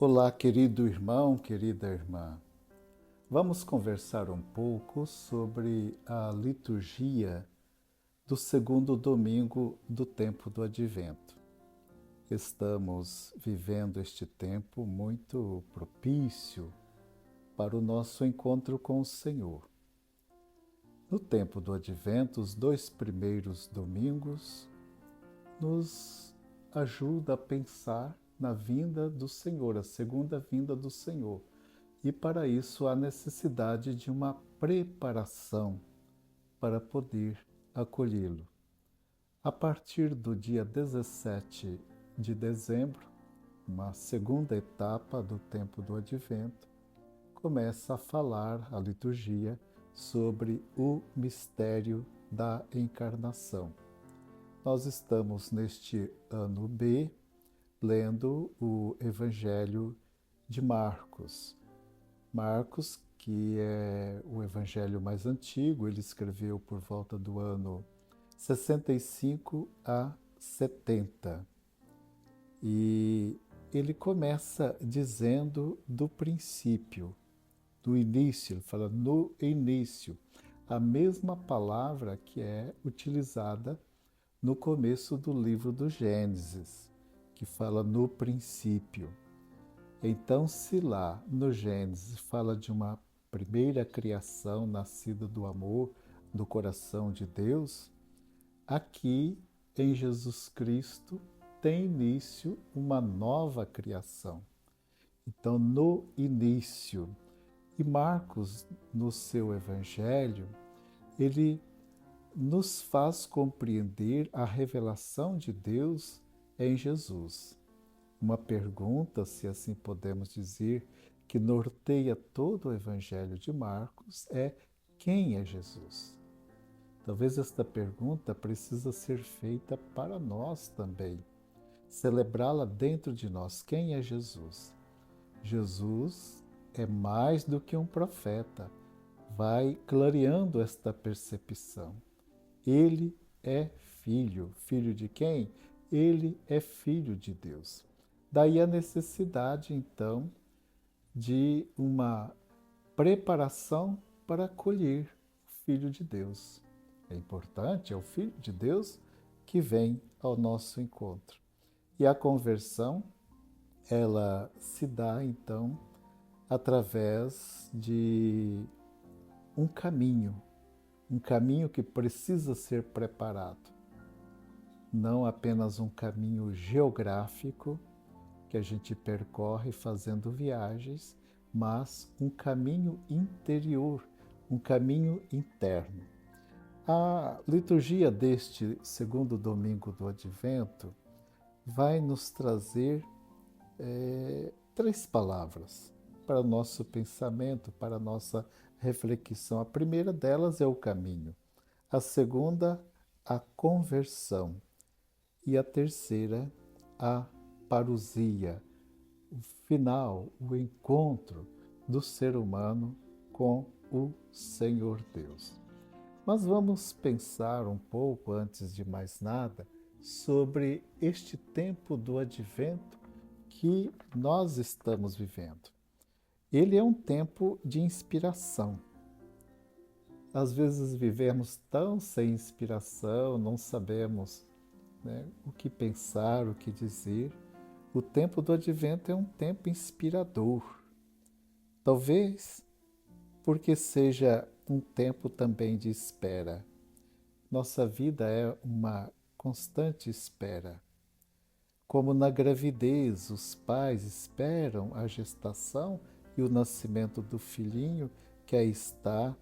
Olá, querido irmão, querida irmã. Vamos conversar um pouco sobre a liturgia do segundo domingo do tempo do Advento. Estamos vivendo este tempo muito propício para o nosso encontro com o Senhor. No tempo do Advento, os 2 primeiros domingos nos ajuda a pensar na vinda do Senhor, a segunda vinda do Senhor. E para isso há necessidade de uma preparação para poder acolhê-lo. A partir do dia 17 de dezembro, uma segunda etapa do tempo do Advento, começa a falar a liturgia sobre o mistério da encarnação. Nós estamos neste ano B, lendo o Evangelho de Marcos. Marcos, que é o evangelho mais antigo, ele escreveu por volta do ano 65 a 70. E ele começa dizendo do princípio, do início, ele fala no início, a mesma palavra que é utilizada no começo do livro do Gênesis, que fala no princípio. Então, se lá no Gênesis fala de uma primeira criação nascida do amor do coração de Deus, aqui em Jesus Cristo tem início uma nova criação. Então, no início, e Marcos, no seu Evangelho, ele nos faz compreender a revelação de Deus em Jesus. Uma pergunta, se assim podemos dizer, que norteia todo o Evangelho de Marcos é: quem é Jesus? Talvez esta pergunta precisa ser feita para nós também, celebrá-la dentro de nós. Quem é Jesus? Jesus é mais do que um profeta. Vai clareando esta percepção. Ele é filho. Filho de quem? Ele é filho de Deus. Daí a necessidade, então, de uma preparação para acolher o Filho de Deus. É importante, é o Filho de Deus que vem ao nosso encontro. E a conversão, ela se dá, então, através de um caminho que precisa ser preparado. Não apenas um caminho geográfico, que a gente percorre fazendo viagens, mas um caminho interior, um caminho interno. A liturgia deste segundo domingo do Advento vai nos trazer 3 palavras para o nosso pensamento, para a nossa reflexão. A primeira delas é o caminho, a segunda, a conversão, e a terceira, a parousia, o final, o encontro do ser humano com o Senhor Deus. Mas vamos pensar um pouco, antes de mais nada, sobre este tempo do Advento que nós estamos vivendo. Ele é um tempo de inspiração. Às vezes vivemos tão sem inspiração, não sabemos, o que pensar, o que dizer. O tempo do Advento é um tempo inspirador. Talvez porque seja um tempo também de espera. Nossa vida é uma constante espera. Como na gravidez, os pais esperam a gestação e o nascimento do filhinho, que aí está.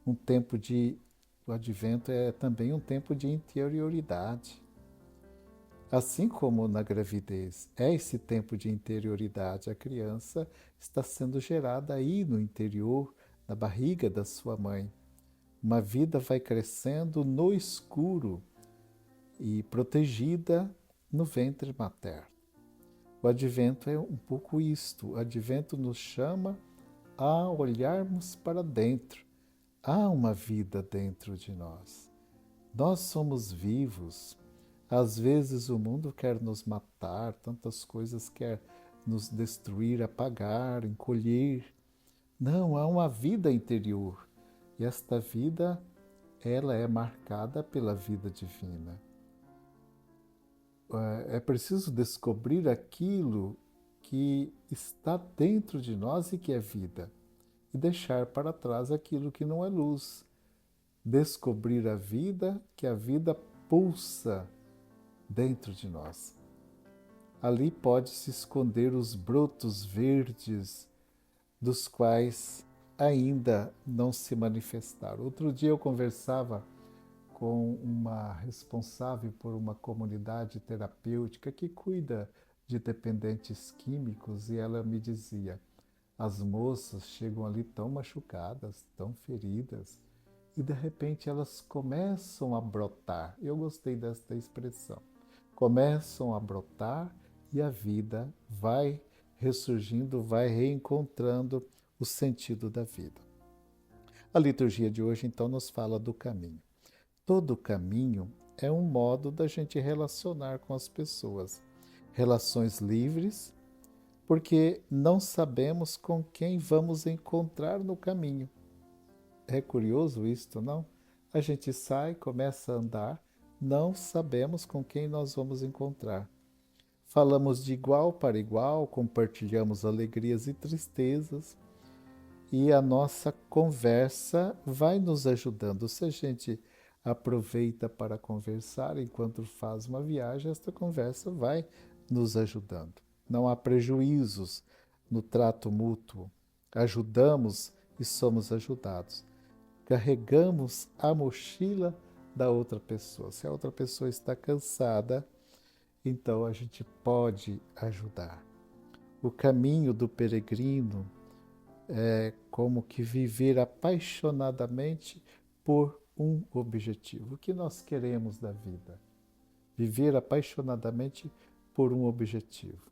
O Advento é também um tempo de interioridade. Assim como na gravidez é esse tempo de interioridade, a criança está sendo gerada aí no interior, na barriga da sua mãe. Uma vida vai crescendo no escuro e protegida no ventre materno. O Advento é um pouco isto. O Advento nos chama a olharmos para dentro. Há uma vida dentro de nós. Nós somos vivos. Às vezes o mundo quer nos matar, tantas coisas quer nos destruir, apagar, encolher. Não, há uma vida interior. E esta vida, ela é marcada pela vida divina. É preciso descobrir aquilo que está dentro de nós e que é vida, e deixar para trás aquilo que não é luz. Descobrir a vida, que a vida pulsa dentro de nós. Ali pode se esconder os brotos verdes dos quais ainda não se manifestaram. Outro dia eu conversava com uma responsável por uma comunidade terapêutica que cuida de dependentes químicos e ela me dizia: as moças chegam ali tão machucadas, tão feridas, e de repente elas começam a brotar. Eu gostei desta expressão. Começam a brotar e a vida vai ressurgindo, vai reencontrando o sentido da vida. A liturgia de hoje, então, nos fala do caminho. Todo caminho é um modo da gente relacionar com as pessoas. Relações livres, porque não sabemos com quem vamos encontrar no caminho. É curioso isto, não? A gente sai, começa a andar, não sabemos com quem nós vamos encontrar. Falamos de igual para igual, compartilhamos alegrias e tristezas, e a nossa conversa vai nos ajudando. Se a gente aproveita para conversar enquanto faz uma viagem, esta conversa vai nos ajudando. Não há prejuízos no trato mútuo. Ajudamos e somos ajudados. Carregamos a mochila da outra pessoa. Se a outra pessoa está cansada, então a gente pode ajudar. O caminho do peregrino é como que viver apaixonadamente por um objetivo. O que nós queremos da vida? Viver apaixonadamente por um objetivo.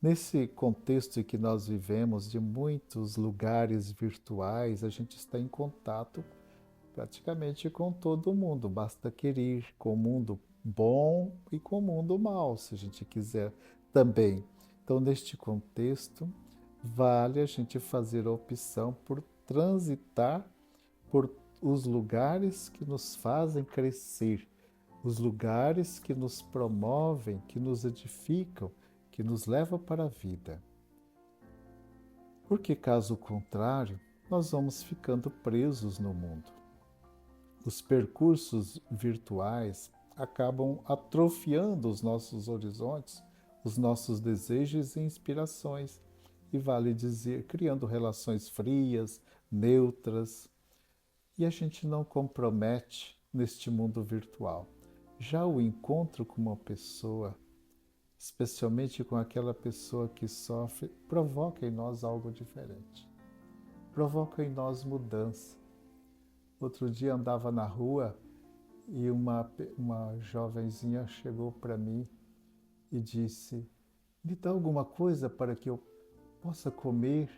Nesse contexto em que nós vivemos, de muitos lugares virtuais, a gente está em contato praticamente com todo mundo. Basta querer, com o mundo bom e com o mundo mal, se a gente quiser também. Então, neste contexto, vale a gente fazer a opção por transitar por os lugares que nos fazem crescer, os lugares que nos promovem, que nos edificam, que nos levam para a vida. Porque, caso contrário, nós vamos ficando presos no mundo. Os percursos virtuais acabam atrofiando os nossos horizontes, os nossos desejos e inspirações, e vale dizer, criando relações frias, neutras, e a gente não compromete neste mundo virtual. Já o encontro com uma pessoa, especialmente com aquela pessoa que sofre, provoca em nós algo diferente. Provoca em nós mudança. Outro dia andava na rua e uma jovenzinha chegou para mim e disse: me dá alguma coisa para que eu possa comer,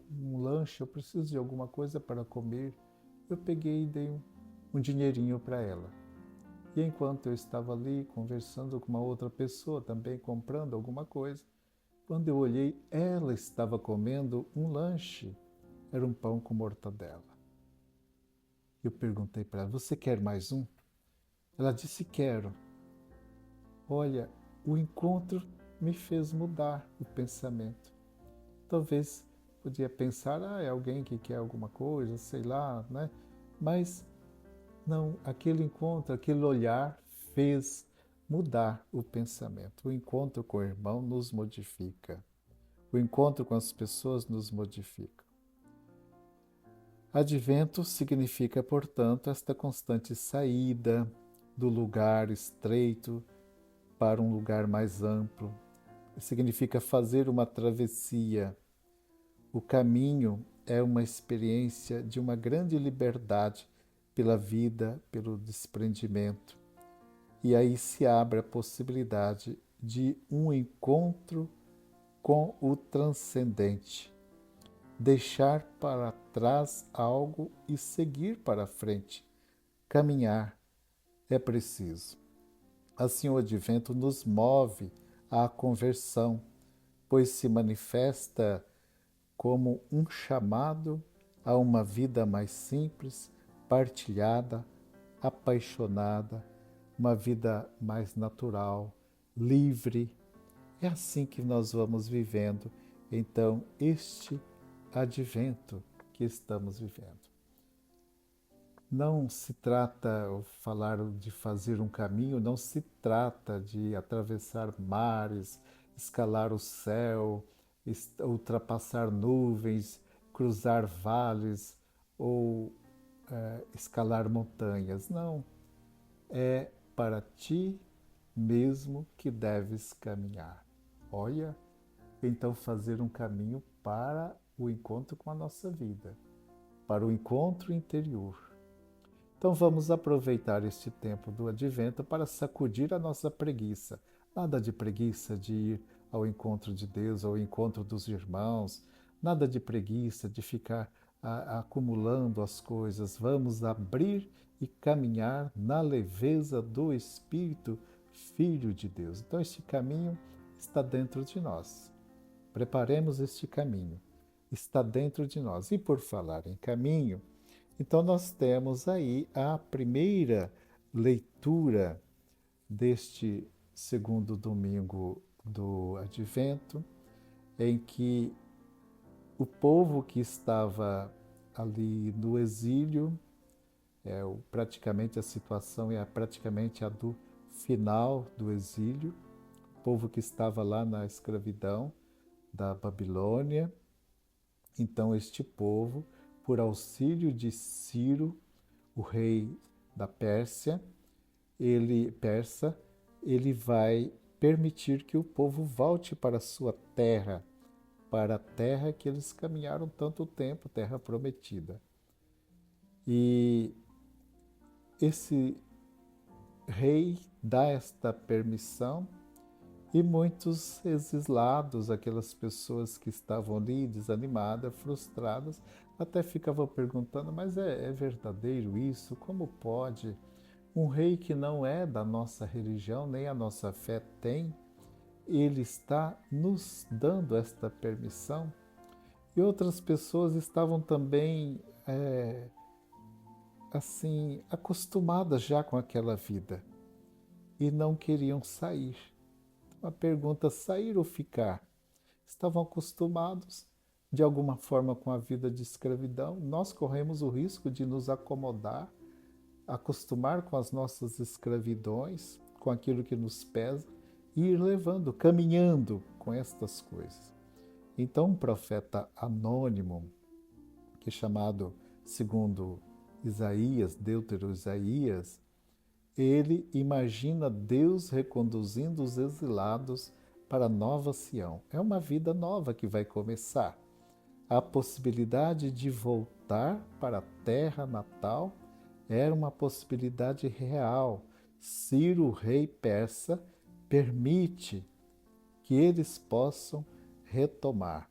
um lanche, eu preciso de alguma coisa para comer. Eu peguei e dei um dinheirinho para ela. E enquanto eu estava ali conversando com uma outra pessoa, também comprando alguma coisa, quando eu olhei, ela estava comendo um lanche. Era um pão com mortadela. Eu perguntei para ela: você quer mais um? Ela disse: quero. Olha, o encontro me fez mudar o pensamento. Talvez podia pensar, é alguém que quer alguma coisa, sei lá, né? Mas não, aquele encontro, aquele olhar fez mudar o pensamento. O encontro com o irmão nos modifica. O encontro com as pessoas nos modifica. Advento significa, portanto, esta constante saída do lugar estreito para um lugar mais amplo. Significa fazer uma travessia. O caminho é uma experiência de uma grande liberdade pela vida, pelo desprendimento. E aí se abre a possibilidade de um encontro com o transcendente. Deixar para trás algo e seguir para frente. Caminhar é preciso. Assim, o Advento nos move à conversão, pois se manifesta como um chamado a uma vida mais simples, partilhada, apaixonada, uma vida mais natural, livre. É assim que nós vamos vivendo, então, este advento que estamos vivendo. Não se trata, falar de fazer um caminho, não se trata de atravessar mares, escalar o céu, ultrapassar nuvens, cruzar vales ou escalar montanhas. Não, é para ti mesmo que deves caminhar. Olha, então fazer um caminho para o encontro com a nossa vida, para o encontro interior. Então vamos aproveitar este tempo do Advento para sacudir a nossa preguiça. Nada de preguiça de ir ao encontro de Deus, ao encontro dos irmãos, nada de preguiça de ficar acumulando as coisas. Vamos abrir e caminhar na leveza do Espírito, Filho de Deus. Então este caminho está dentro de nós. Preparemos este caminho. Está dentro de nós. E por falar em caminho, então, nós temos aí a primeira leitura deste segundo domingo do Advento, em que o povo que estava ali no exílio, praticamente a situação é praticamente a do final do exílio, o povo que estava lá na escravidão da Babilônia. Então, este povo, por auxílio de Ciro, o rei da Pérsia, ele vai permitir que o povo volte para a sua terra, para a terra que eles caminharam tanto tempo, terra prometida. E esse rei dá esta permissão e muitos exilados, aquelas pessoas que estavam ali desanimadas, frustradas, até ficavam perguntando, mas é verdadeiro isso? Como pode? Um rei que não é da nossa religião, nem a nossa fé tem, ele está nos dando esta permissão? E outras pessoas estavam também, assim, acostumadas já com aquela vida e não queriam sair. A pergunta, sair ou ficar? Estavam acostumados de alguma forma com a vida de escravidão. Nós corremos o risco de nos acomodar, acostumar com as nossas escravidões, com aquilo que nos pesa e ir levando, caminhando com estas coisas. Então, um profeta anônimo, que é chamado, segundo Isaías, Deutero Isaías, ele imagina Deus reconduzindo os exilados para Nova Sião. É uma vida nova que vai começar. A possibilidade de voltar para a terra natal era uma possibilidade real. Ciro, rei persa, permite que eles possam retomar.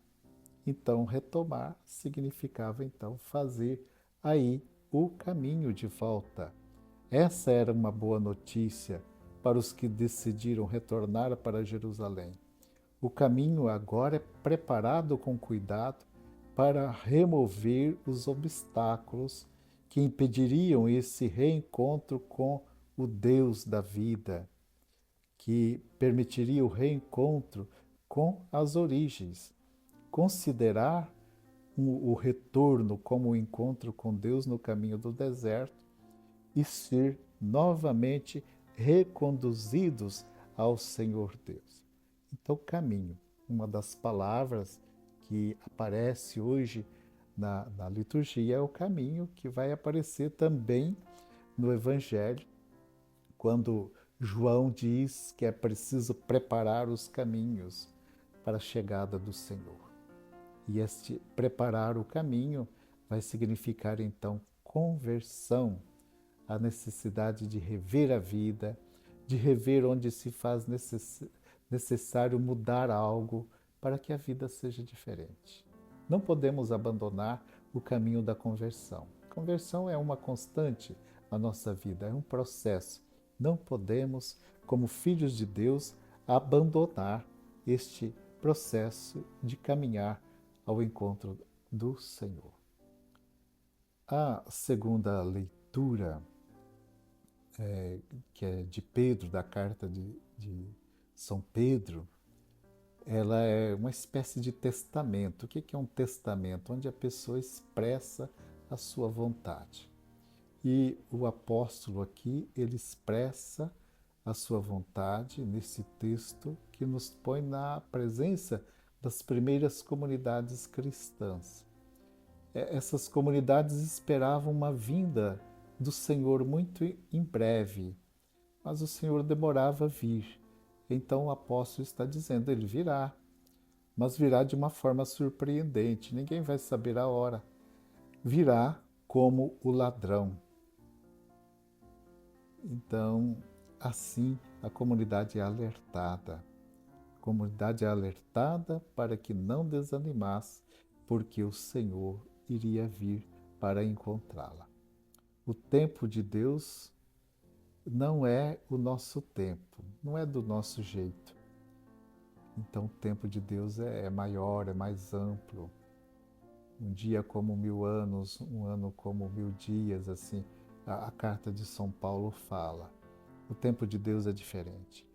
Então, retomar significava então fazer aí o caminho de volta. Essa era uma boa notícia para os que decidiram retornar para Jerusalém. O caminho agora é preparado com cuidado para remover os obstáculos que impediriam esse reencontro com o Deus da vida, que permitiria o reencontro com as origens. Considerar o retorno como o encontro com Deus no caminho do deserto e ser novamente reconduzidos ao Senhor Deus. Então, caminho, uma das palavras que aparece hoje na liturgia é o caminho, que vai aparecer também no Evangelho, quando João diz que é preciso preparar os caminhos para a chegada do Senhor. E este preparar o caminho vai significar então conversão, a necessidade de rever a vida, de rever onde se faz necessário mudar algo para que a vida seja diferente. Não podemos abandonar o caminho da conversão. Conversão é uma constante na nossa vida, é um processo. Não podemos, como filhos de Deus, abandonar este processo de caminhar ao encontro do Senhor. A segunda leitura, que é de Pedro, da carta de São Pedro, ela é uma espécie de testamento. O que é um testamento? Onde a pessoa expressa a sua vontade. E o apóstolo aqui, ele expressa a sua vontade nesse texto que nos põe na presença das primeiras comunidades cristãs. Essas comunidades esperavam uma vinda do Senhor muito em breve, mas o Senhor demorava a vir. Então o apóstolo está dizendo, ele virá, mas virá de uma forma surpreendente, ninguém vai saber a hora. Virá como o ladrão. Então, assim, a comunidade é alertada. A comunidade é alertada para que não desanimasse, porque o Senhor iria vir para encontrá-la. O tempo de Deus não é o nosso tempo, não é do nosso jeito. Então o tempo de Deus é maior, é mais amplo. Um dia como 1000 anos, um ano como 1000 dias, assim, a carta de São Paulo fala. O tempo de Deus é diferente.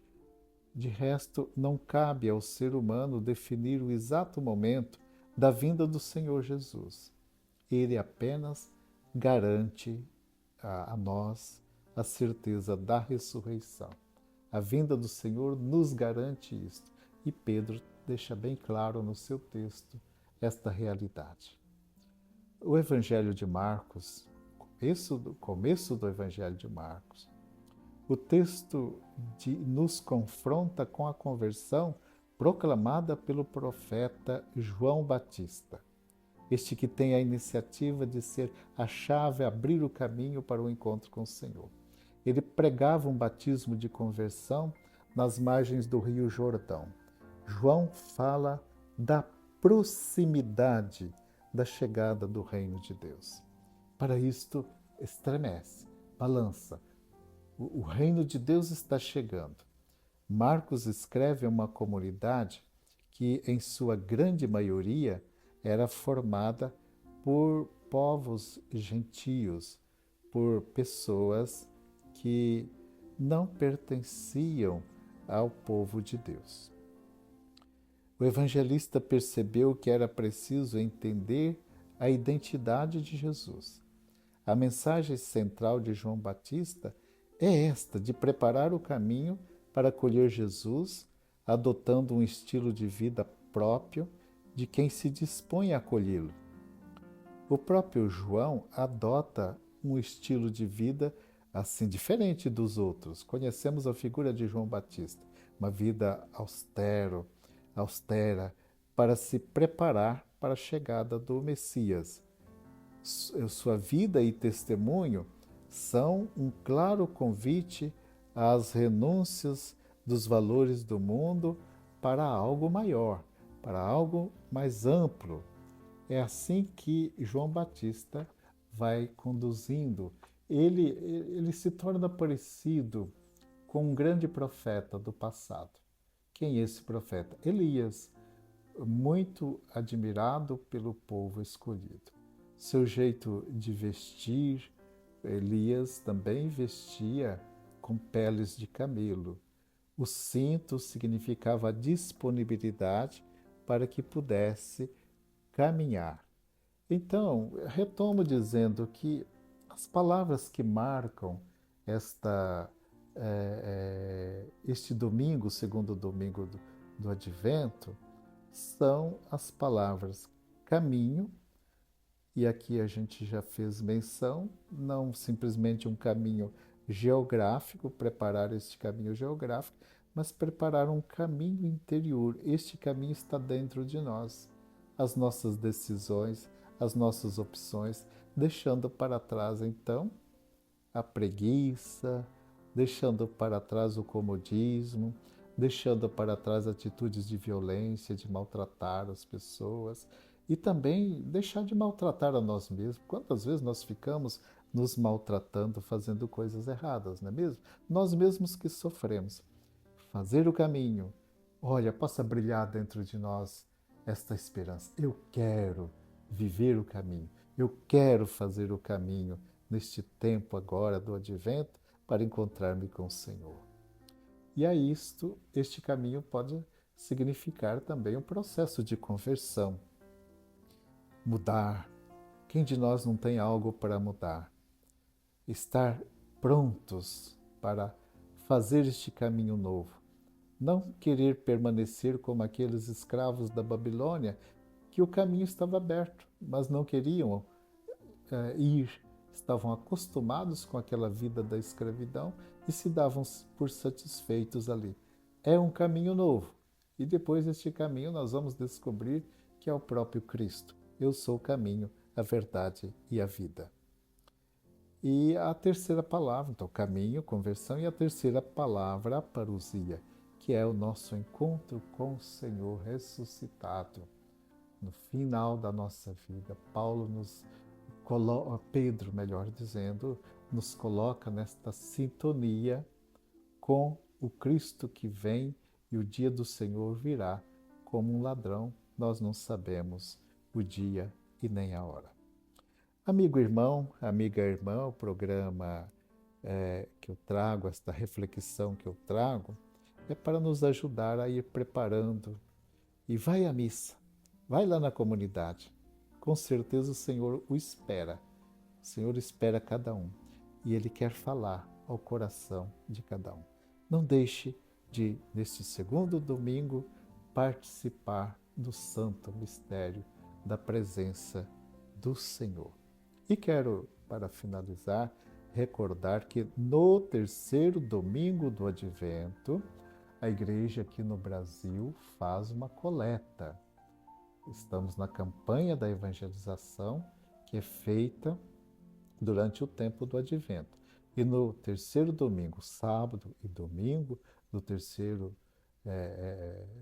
De resto, não cabe ao ser humano definir o exato momento da vinda do Senhor Jesus. Ele apenas garante a nós a certeza da ressurreição. A vinda do Senhor nos garante isto. E Pedro deixa bem claro no seu texto esta realidade. O Evangelho de Marcos, começo do Evangelho de Marcos, o texto nos confronta com a conversão proclamada pelo profeta João Batista. Este que tem a iniciativa de ser a chave, abrir o caminho para o encontro com o Senhor. Ele pregava um batismo de conversão nas margens do Rio Jordão. João fala da proximidade da chegada do reino de Deus. Para isto, estremece, balança. O reino de Deus está chegando. Marcos escreve uma comunidade que, em sua grande maioria, era formada por povos gentios, por pessoas que não pertenciam ao povo de Deus. O evangelista percebeu que era preciso entender a identidade de Jesus. A mensagem central de João Batista é esta, de preparar o caminho para acolher Jesus, adotando um estilo de vida próprio de quem se dispõe a acolhê-lo. O próprio João adota um estilo de vida assim diferente dos outros. Conhecemos a figura de João Batista, uma vida austera, para se preparar para a chegada do Messias. Sua vida e testemunho são um claro convite às renúncias dos valores do mundo para algo maior, para algo mais amplo. É assim que João Batista vai conduzindo. Ele se torna parecido com um grande profeta do passado. Quem é esse profeta? Elias, muito admirado pelo povo escolhido. Seu jeito de vestir, Elias também vestia com peles de camelo. O cinto significava a disponibilidade para que pudesse caminhar. Então, retomo dizendo que as palavras que marcam este domingo, segundo domingo do Advento, são as palavras caminho, e aqui a gente já fez menção, não simplesmente um caminho geográfico, preparar este caminho geográfico, mas preparar um caminho interior. Este caminho está dentro de nós. As nossas decisões, as nossas opções, deixando para trás, então, a preguiça, deixando para trás o comodismo, deixando para trás atitudes de violência, de maltratar as pessoas e também deixar de maltratar a nós mesmos. Quantas vezes nós ficamos nos maltratando, fazendo coisas erradas, não é mesmo? Nós mesmos que sofremos. fazer o caminho, olha, possa brilhar dentro de nós esta esperança. Eu quero viver o caminho, eu quero fazer o caminho neste tempo agora do advento para encontrar-me com o Senhor. E a isto, este caminho pode significar também um processo de conversão, mudar. Quem de nós não tem algo para mudar? Estar prontos para fazer este caminho novo. Não querer permanecer como aqueles escravos da Babilônia, que o caminho estava aberto, mas não queriam ir, estavam acostumados com aquela vida da escravidão e se davam por satisfeitos ali. É um caminho novo. E depois deste caminho nós vamos descobrir que é o próprio Cristo. Eu sou o caminho, a verdade e a vida. E a terceira palavra, então, caminho, conversão, e a terceira palavra, a parousia, que é o nosso encontro com o Senhor ressuscitado. No final da nossa vida, Pedro, melhor dizendo, nos coloca nesta sintonia com o Cristo que vem e o dia do Senhor virá como um ladrão. Nós não sabemos o dia e nem a hora. Amigo irmão, amiga irmã, o programa que eu trago, esta reflexão que eu trago, é para nos ajudar a ir preparando. E vai à missa, vai lá na comunidade. Com certeza o Senhor o espera. O Senhor espera cada um. E Ele quer falar ao coração de cada um. Não deixe de, neste segundo domingo, participar do santo mistério da presença do Senhor. E quero, para finalizar, recordar que no terceiro domingo do Advento, a igreja aqui no Brasil faz uma coleta. Estamos na campanha da evangelização que é feita durante o tempo do Advento. E no terceiro domingo, sábado e domingo, no terceiro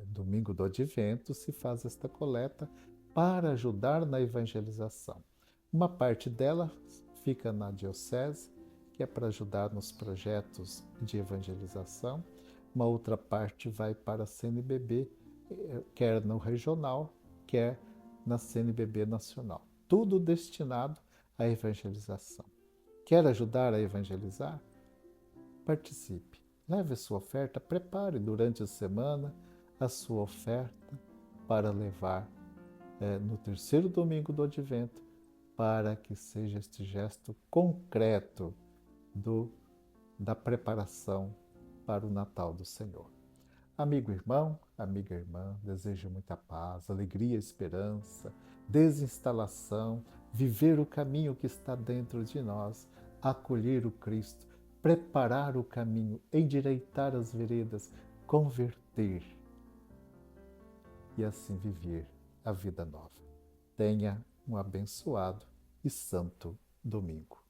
domingo do Advento, se faz esta coleta para ajudar na evangelização. Uma parte dela fica na diocese, que é para ajudar nos projetos de evangelização. Uma outra parte vai para a CNBB, quer no regional, quer na CNBB nacional. Tudo destinado à evangelização. Quer ajudar a evangelizar? Participe. Leve a sua oferta, prepare durante a semana a sua oferta para levar no terceiro domingo do Advento, para que seja este gesto concreto da preparação para o Natal do Senhor. Amigo irmão, amiga irmã, desejo muita paz, alegria, esperança, desinstalação, viver o caminho que está dentro de nós, acolher o Cristo, preparar o caminho, endireitar as veredas, converter e assim viver a vida nova. Tenha um abençoado e santo domingo.